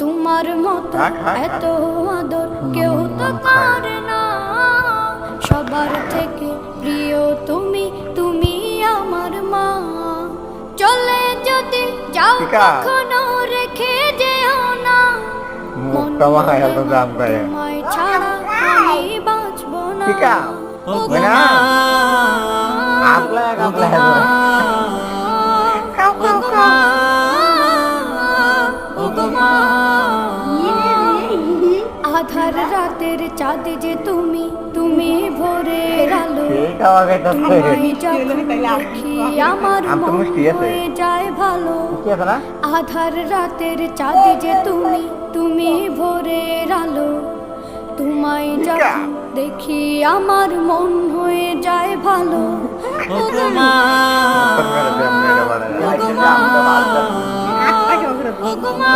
তোমার মতো এত আদর কেউ তো করে না। সবার থেকে প্রিয় তুমি, তুমি আমার মা। চলে যদি যাও কখনো রেখে যেও না, তোমায় ছাড়া আমি বাঁচবো না। ওগো মা, ওগো মা, আধার রাতের চাঁদ যে তুমি, তুমি ভোরের আলো। তোমায় যখন দেখি আমার মন হয়ে যায় ভালো। আধার রাতের চাঁদ যে তুমি, তুমি ভোরের আলো। তোমায় যখন দেখি আমার মন হয়ে যায় ভালো। ওগো মা, ওগো মা, ওগো মা।